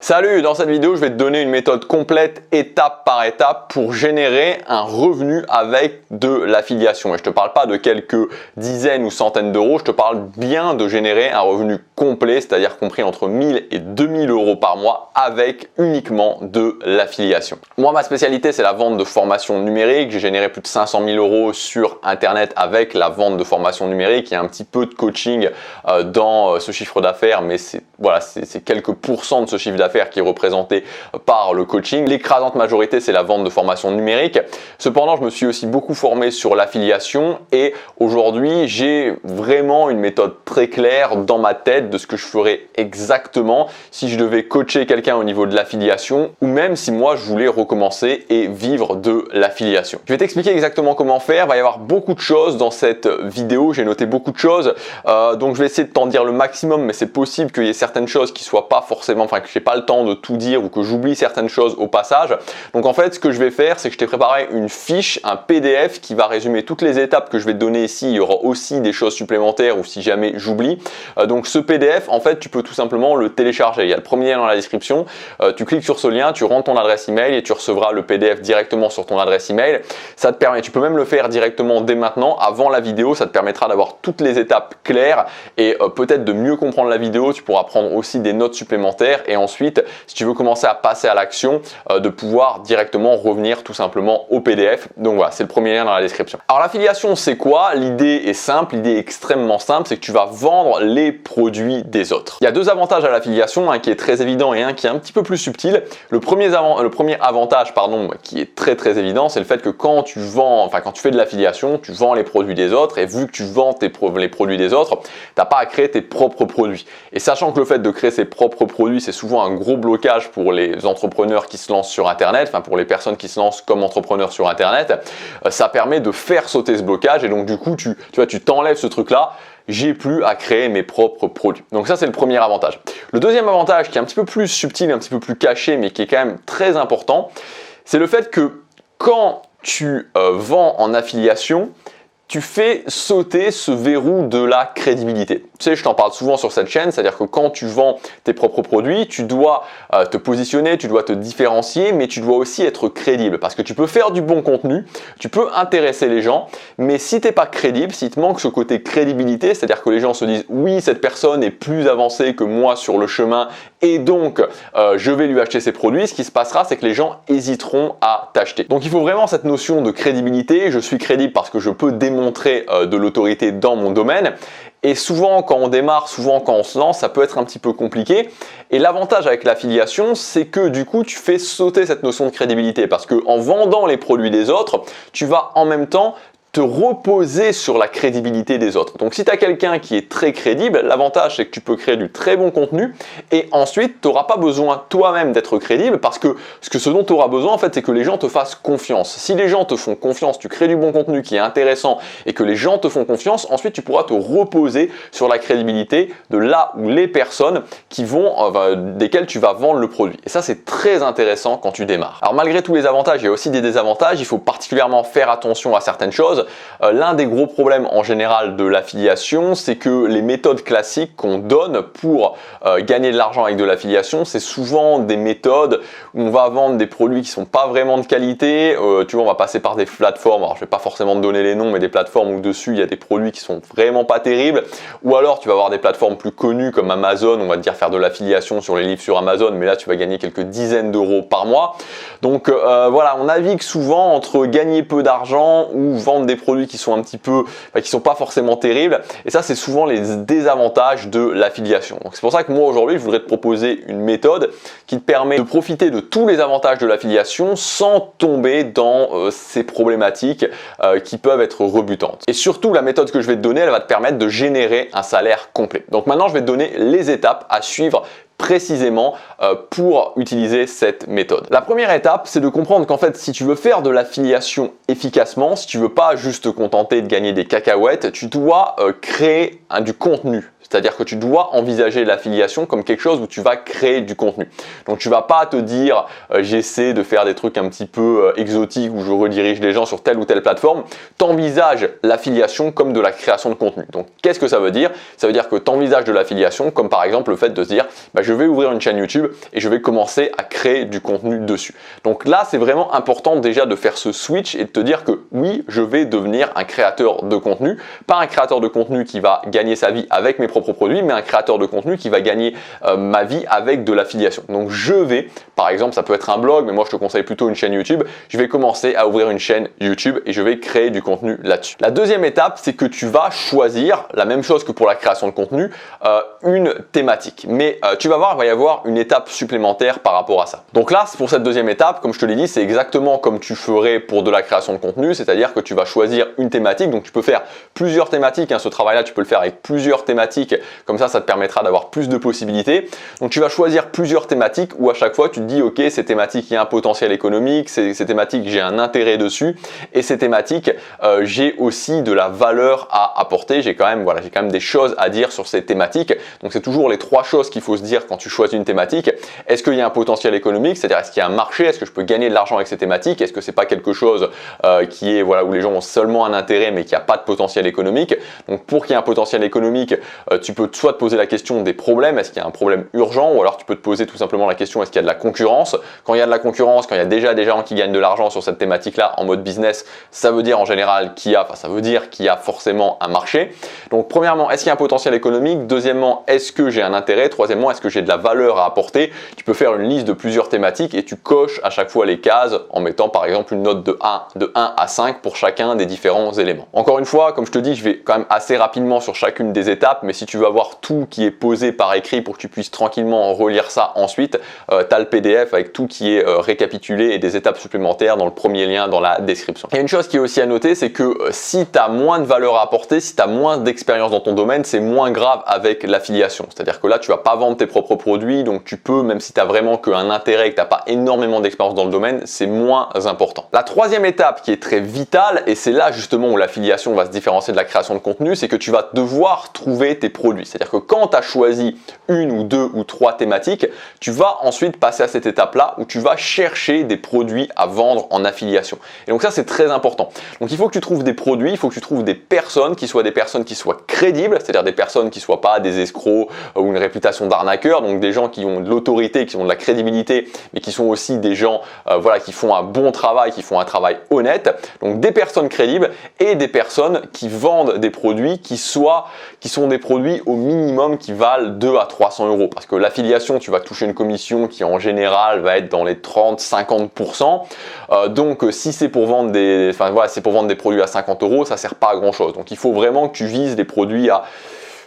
Salut, dans cette vidéo, je vais te donner une méthode complète, étape par étape, pour générer un revenu avec de l'affiliation. Et je te parle pas de quelques dizaines ou centaines d'euros, je te parle bien de générer un revenu complet, c'est-à-dire compris entre 1000 et 2000 euros par mois avec uniquement de l'affiliation. Moi, ma spécialité, c'est la vente de formation numérique. J'ai généré plus de 500 000 euros sur Internet avec la vente de formation numérique. Il y a un petit peu de coaching dans ce chiffre d'affaires, mais c'est quelques pourcents de ce chiffre d'affaires qui est représenté par le coaching. L'écrasante majorité, c'est la vente de formation numérique. Cependant, je me suis aussi beaucoup formé sur l'affiliation et aujourd'hui, j'ai vraiment une méthode très claire dans ma tête de ce que je ferais exactement si je devais coacher quelqu'un au niveau de l'affiliation ou même si moi, je voulais recommencer et vivre de l'affiliation. Je vais t'expliquer exactement comment faire. Il va y avoir beaucoup de choses dans cette vidéo. J'ai noté beaucoup de choses. Donc, je vais essayer de t'en dire le maximum, mais c'est possible qu'il y ait certaines choses qui soient pas forcément, que j'ai pas le temps de tout dire ou que j'oublie certaines choses au passage. Donc en fait, ce que je vais faire, c'est que je t'ai préparé une fiche, un PDF qui va résumer toutes les étapes que je vais te donner ici. Il y aura aussi des choses supplémentaires ou si jamais j'oublie. Donc ce PDF, en fait, tu peux tout simplement le télécharger. Il y a le premier lien dans la description. Tu cliques sur ce lien, tu rentres ton adresse email et tu recevras le PDF directement sur ton adresse email. Ça te permet, tu peux même le faire directement dès maintenant, avant la vidéo. Ça te permettra d'avoir toutes les étapes claires et peut-être de mieux comprendre la vidéo. Tu pourras prendre aussi des notes supplémentaires et ensuite, si tu veux commencer à passer à l'action, de pouvoir directement revenir tout simplement au PDF. Donc voilà, c'est le premier lien dans la description. Alors l'affiliation, c'est quoi? L'idée est simple, l'idée est extrêmement simple, c'est que tu vas vendre les produits des autres. Il y a deux avantages à l'affiliation, un qui est très évident et un qui est un petit peu plus subtil. Le premier avantage, qui est très évident, c'est le fait que quand tu vends, quand tu fais de l'affiliation, tu vends les produits des autres et vu que tu vends les produits des autres, tu n'as pas à créer tes propres produits. Et sachant que le fait de créer ses propres produits, c'est souvent un gros blocage pour les entrepreneurs qui se lancent sur Internet, pour les personnes qui se lancent comme entrepreneurs sur Internet, ça permet de faire sauter ce blocage et donc du coup, tu t'enlèves ce truc-là. J'ai plus à créer mes propres produits. Donc ça, c'est le premier avantage. Le deuxième avantage qui est un petit peu plus subtil, un petit peu plus caché, mais qui est quand même très important, c'est le fait que quand tu vends en affiliation, tu fais sauter ce verrou de la crédibilité. Tu sais, je t'en parle souvent sur cette chaîne, c'est-à-dire que quand tu vends tes propres produits, tu dois te positionner, tu dois te différencier, mais tu dois aussi être crédible parce que tu peux faire du bon contenu, tu peux intéresser les gens, mais si tu n'es pas crédible, s'il te manque ce côté crédibilité, c'est-à-dire que les gens se disent « oui, cette personne est plus avancée que moi sur le chemin et donc je vais lui acheter ses produits », ce qui se passera, c'est que les gens hésiteront à t'acheter. Donc il faut vraiment cette notion de crédibilité. Je suis crédible parce que je peux démontrer de l'autorité dans mon domaine. Et souvent, quand on démarre, souvent quand on se lance, ça peut être un petit peu compliqué. Et l'avantage avec l'affiliation, c'est que du coup, tu fais sauter cette notion de crédibilité parce que en vendant les produits des autres, tu vas en même temps te reposer sur la crédibilité des autres. Donc si tu as quelqu'un qui est très crédible, l'avantage c'est que tu peux créer du très bon contenu et ensuite tu n'auras pas besoin toi-même d'être crédible parce que ce dont tu auras besoin en fait c'est que les gens te fassent confiance. Si les gens te font confiance, tu crées du bon contenu qui est intéressant et que les gens te font confiance, ensuite tu pourras te reposer sur la crédibilité de là où les personnes desquelles tu vas vendre le produit. Et ça c'est très intéressant quand tu démarres. Alors malgré tous les avantages, il y a aussi des désavantages. Il faut particulièrement faire attention à certaines choses. L'un des gros problèmes en général de l'affiliation, c'est que les méthodes classiques qu'on donne pour gagner de l'argent avec de l'affiliation, c'est souvent des méthodes où on va vendre des produits qui sont pas vraiment de qualité. Tu vois, on va passer par des plateformes, alors je vais pas forcément te donner les noms, mais des plateformes où dessus il y a des produits qui sont vraiment pas terribles. Ou alors tu vas avoir des plateformes plus connues comme Amazon, on va te dire faire de l'affiliation sur les livres sur Amazon, mais là tu vas gagner quelques dizaines d'euros par mois. Donc voilà, on navigue souvent entre gagner peu d'argent ou vendre des produits qui sont qui sont pas forcément terribles, et ça c'est souvent les désavantages de l'affiliation. Donc c'est pour ça que moi aujourd'hui je voudrais te proposer une méthode qui te permet de profiter de tous les avantages de l'affiliation sans tomber dans ces problématiques qui peuvent être rebutantes. Et surtout la méthode que je vais te donner, elle va te permettre de générer un salaire complet. Donc maintenant je vais te donner les étapes à suivre précisément pour utiliser cette méthode. La première étape, c'est de comprendre qu'en fait, si tu veux faire de l'affiliation efficacement, si tu veux pas juste te contenter de gagner des cacahuètes, tu dois créer du contenu. C'est-à-dire que tu dois envisager l'affiliation comme quelque chose où tu vas créer du contenu. Donc tu vas pas te dire j'essaie de faire des trucs un petit peu exotiques où je redirige les gens sur telle ou telle plateforme. T'envisages l'affiliation comme de la création de contenu. Donc qu'est-ce que ça veut dire? Ça veut dire que tu envisages de l'affiliation comme par exemple le fait de se dire je vais ouvrir une chaîne YouTube et je vais commencer à créer du contenu dessus. Donc là c'est vraiment important déjà de faire ce switch et de te dire que oui, je vais devenir un créateur de contenu, pas un créateur de contenu qui va gagner sa vie avec mes propres produits, mais un créateur de contenu qui va gagner ma vie avec de l'affiliation. Donc je vais, par exemple, ça peut être un blog, mais moi je te conseille plutôt une chaîne YouTube, je vais commencer à ouvrir une chaîne YouTube et je vais créer du contenu là-dessus. La deuxième étape, c'est que tu vas choisir, la même chose que pour la création de contenu, une thématique. Mais tu vas voir, il va y avoir une étape supplémentaire par rapport à ça. Donc là, pour cette deuxième étape, comme je te l'ai dit, c'est exactement comme tu ferais pour de la création de contenu, c'est-à-dire que tu vas choisir une thématique. Donc tu peux faire plusieurs thématiques, ce travail-là, tu peux le faire avec plusieurs thématiques, comme ça te permettra d'avoir plus de possibilités. Donc tu vas choisir plusieurs thématiques où à chaque fois tu te dis ok, ces thématiques il y a un potentiel économique, ces thématiques j'ai un intérêt dessus et ces thématiques j'ai aussi de la valeur à apporter, j'ai quand même des choses à dire sur ces thématiques. Donc c'est toujours les trois choses qu'il faut se dire quand tu choisis une thématique. Est-ce qu'il y a un potentiel économique, c'est-à-dire est-ce qu'il y a un marché, est-ce que je peux gagner de l'argent avec ces thématiques, est-ce que c'est pas quelque chose qui est où les gens ont seulement un intérêt mais qui n'a pas de potentiel économique. Donc pour qu'il y ait un potentiel économique, tu peux soit te poser la question des problèmes, est-ce qu'il y a un problème urgent, ou alors tu peux te poser tout simplement la question est-ce qu'il y a de la concurrence. Quand il y a de la concurrence, quand il y a déjà des gens qui gagnent de l'argent sur cette thématique-là en mode business, ça veut dire en général qu'il y a forcément un marché. Donc premièrement, est-ce qu'il y a un potentiel économique? Deuxièmement, est-ce que j'ai un intérêt? Troisièmement, est-ce que j'ai de la valeur à apporter? Tu peux faire une liste de plusieurs thématiques et tu coches à chaque fois les cases en mettant par exemple une note de 1 à 5 pour chacun des différents éléments. Encore une fois, comme je te dis, je vais quand même assez rapidement sur chacune des étapes, mais si tu veux avoir tout qui est posé par écrit pour que tu puisses tranquillement relire ça ensuite, tu as le PDF avec tout qui est récapitulé et des étapes supplémentaires dans le premier lien dans la description. Et une chose qui est aussi à noter, c'est que si tu as moins de valeur à apporter, si tu as moins d'expérience dans ton domaine, c'est moins grave avec l'affiliation. C'est-à-dire que là, tu vas pas vendre tes propres produits, donc tu peux, même si tu as vraiment qu'un intérêt et que tu n'as pas énormément d'expérience dans le domaine, c'est moins important. La troisième étape qui est très vitale, et c'est là justement où l'affiliation va se différencier de la création de contenu, c'est que tu vas devoir trouver tes produits. C'est-à-dire que quand tu as choisi une ou deux ou trois thématiques, tu vas ensuite passer à cette étape-là où tu vas chercher des produits à vendre en affiliation. Et donc ça, c'est très important. Donc il faut que tu trouves des produits, il faut que tu trouves des personnes qui soient crédibles, c'est-à-dire des personnes qui ne soient pas des escrocs ou une réputation d'arnaqueur, donc des gens qui ont de l'autorité, qui ont de la crédibilité, mais qui sont aussi des gens qui font un bon travail, qui font un travail honnête. Donc des personnes crédibles et des personnes qui vendent des produits qui sont des produits au minimum qui valent 2 à 300 euros. Parce que l'affiliation, tu vas toucher une commission qui en général va être dans les 30-50%. Donc si c'est pour vendre des produits à 50 euros, ça sert pas à grand chose. Donc il faut vraiment que tu vises des produits à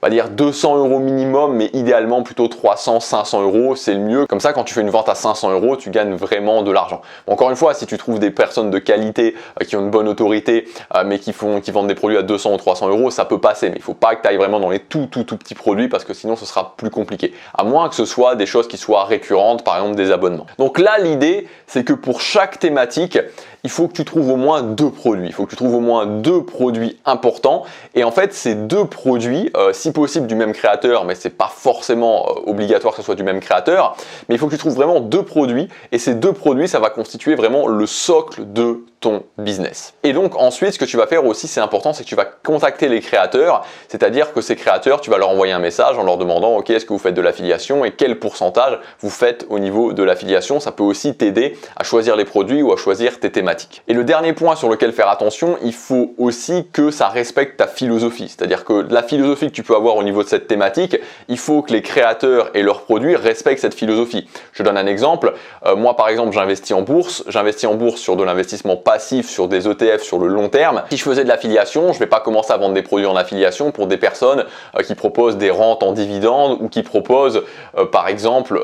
on va dire 200 euros minimum, mais idéalement plutôt 300-500 euros, c'est le mieux. Comme ça, quand tu fais une vente à 500 euros, tu gagnes vraiment de l'argent. Encore une fois, si tu trouves des personnes de qualité qui ont une bonne autorité, mais qui vendent des produits à 200 ou 300 euros, ça peut passer. Mais il ne faut pas que tu ailles vraiment dans les tout petits produits parce que sinon, ce sera plus compliqué. À moins que ce soit des choses qui soient récurrentes, par exemple des abonnements. Donc là, l'idée, c'est que pour chaque thématique, il faut que tu trouves au moins 2 produits. Il faut que tu trouves au moins 2 produits importants. Et en fait, ces 2 produits, si possible du même créateur, mais c'est pas forcément obligatoire que ce soit du même créateur, mais il faut que tu trouves vraiment 2 produits. Et ces 2 produits, ça va constituer vraiment le socle de ton business. Et donc ensuite, ce que tu vas faire aussi, c'est important, c'est que tu vas contacter les créateurs, c'est-à-dire que ces créateurs, tu vas leur envoyer un message en leur demandant, ok, est-ce que vous faites de l'affiliation et quel pourcentage vous faites au niveau de l'affiliation. Ça peut aussi t'aider à choisir les produits ou à choisir tes thématiques. Et le dernier point sur lequel faire attention, il faut aussi que ça respecte ta philosophie, c'est-à-dire que la philosophie que tu peux avoir au niveau de cette thématique, il faut que les créateurs et leurs produits respectent cette philosophie. Je donne un exemple. Moi, par exemple, j'investis en bourse sur de l'investissement passif, sur des ETF sur le long terme. Si je faisais de l'affiliation, je ne vais pas commencer à vendre des produits en affiliation pour des personnes qui proposent des rentes en dividendes ou qui proposent par exemple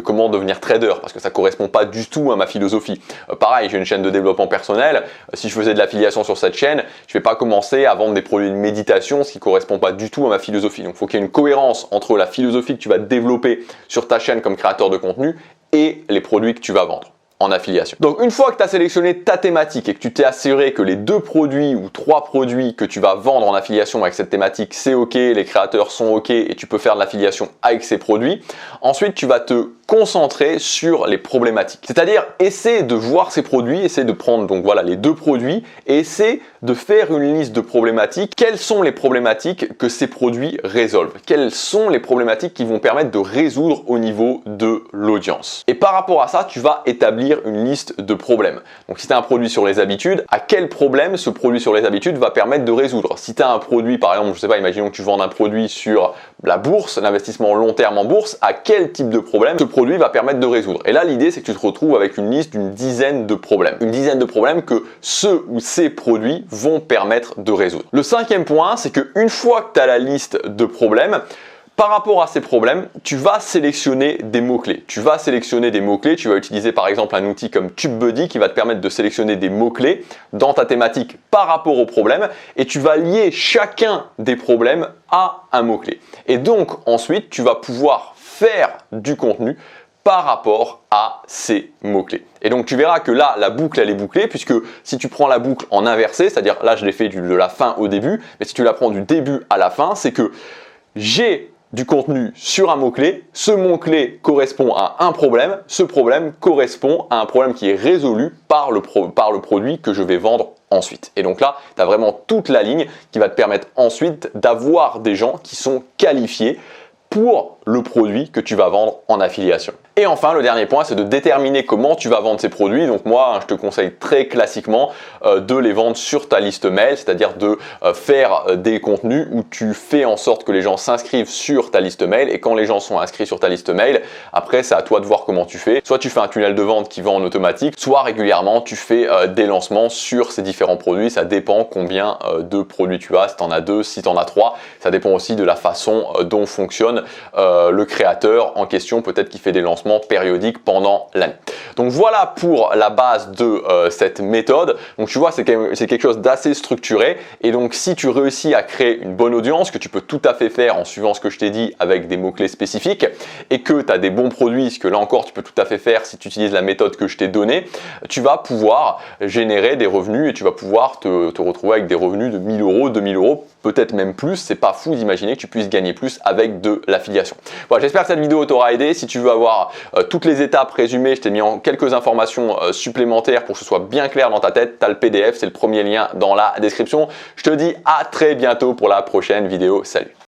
comment devenir trader, parce que ça ne correspond pas du tout à ma philosophie. Pareil, j'ai une chaîne de développement personnel. Si je faisais de l'affiliation sur cette chaîne, je ne vais pas commencer à vendre des produits de méditation, ce qui ne correspond pas du tout à ma philosophie. Donc il faut qu'il y ait une cohérence entre la philosophie que tu vas développer sur ta chaîne comme créateur de contenu et les produits que tu vas vendre. en affiliation. Donc une fois que tu as sélectionné ta thématique et que tu t'es assuré que les 2 produits ou 3 produits que tu vas vendre en affiliation avec cette thématique, c'est ok, les créateurs sont ok et tu peux faire de l'affiliation avec ces produits, ensuite tu vas te concentrer sur les problématiques. C'est-à-dire essaie de voir ces produits, essaie de prendre donc voilà les 2 produits et essaie de faire une liste de problématiques. Quelles sont les problématiques que ces produits résolvent? Quelles sont les problématiques qui vont permettre de résoudre au niveau de l'audience? Et par rapport à ça, tu vas établir une liste de problèmes. Donc si tu as un produit sur les habitudes, à quel problème ce produit sur les habitudes va permettre de résoudre? Si tu as un produit, par exemple, je sais pas, imaginons que tu vends un produit sur la bourse, l'investissement long terme en bourse, à quel type de problème ce produit va permettre de résoudre? Et là, l'idée, c'est que tu te retrouves avec une liste d'une dizaine de problèmes. Une dizaine de problèmes que ceux ou ces produits vont permettre de résoudre. Le 5e point, c'est qu'une fois que tu as la liste de problèmes, par rapport à ces problèmes, tu vas sélectionner des mots-clés. Tu vas sélectionner des mots-clés, tu vas utiliser par exemple un outil comme TubeBuddy qui va te permettre de sélectionner des mots-clés dans ta thématique par rapport aux problèmes et tu vas lier chacun des problèmes à un mot-clé. Et donc ensuite, tu vas pouvoir faire du contenu par rapport à ces mots-clés. Et donc tu verras que là, la boucle, elle est bouclée, puisque si tu prends la boucle en inversé, c'est-à-dire là, je l'ai fait de la fin au début, mais si tu la prends du début à la fin, c'est que j'ai du contenu sur un mot-clé, ce mot-clé correspond à un problème, ce problème correspond à un problème qui est résolu par le produit que je vais vendre ensuite. Et donc là, tu as vraiment toute la ligne qui va te permettre ensuite d'avoir des gens qui sont qualifiés pour le produit que tu vas vendre en affiliation. Et enfin, le dernier point, c'est de déterminer comment tu vas vendre ces produits. Donc moi, je te conseille très classiquement de les vendre sur ta liste mail, c'est-à-dire de faire des contenus où tu fais en sorte que les gens s'inscrivent sur ta liste mail. Et quand les gens sont inscrits sur ta liste mail, après, c'est à toi de voir comment tu fais. Soit tu fais un tunnel de vente qui vend en automatique, soit régulièrement, tu fais des lancements sur ces différents produits. Ça dépend combien de produits tu as, si tu en as 2, si tu en as 3. Ça dépend aussi de la façon dont fonctionne le créateur en question, peut-être qu'il fait des lancements périodiques pendant l'année. Donc voilà pour la base de cette méthode. Donc tu vois, c'est quelque chose d'assez structuré et donc si tu réussis à créer une bonne audience, que tu peux tout à fait faire en suivant ce que je t'ai dit avec des mots-clés spécifiques et que tu as des bons produits, ce que là encore tu peux tout à fait faire si tu utilises la méthode que je t'ai donnée, tu vas pouvoir générer des revenus et tu vas pouvoir te retrouver avec des revenus de 1000 euros, 2000 euros, peut-être même plus. C'est pas fou d'imaginer que tu puisses gagner plus avec de l'affiliation. Voilà, j'espère que cette vidéo t'aura aidé. Si tu veux avoir toutes les étapes résumées, je t'ai mis en quelques informations supplémentaires pour que ce soit bien clair dans ta tête. Tu as le PDF, c'est le premier lien dans la description. Je te dis à très bientôt pour la prochaine vidéo. Salut!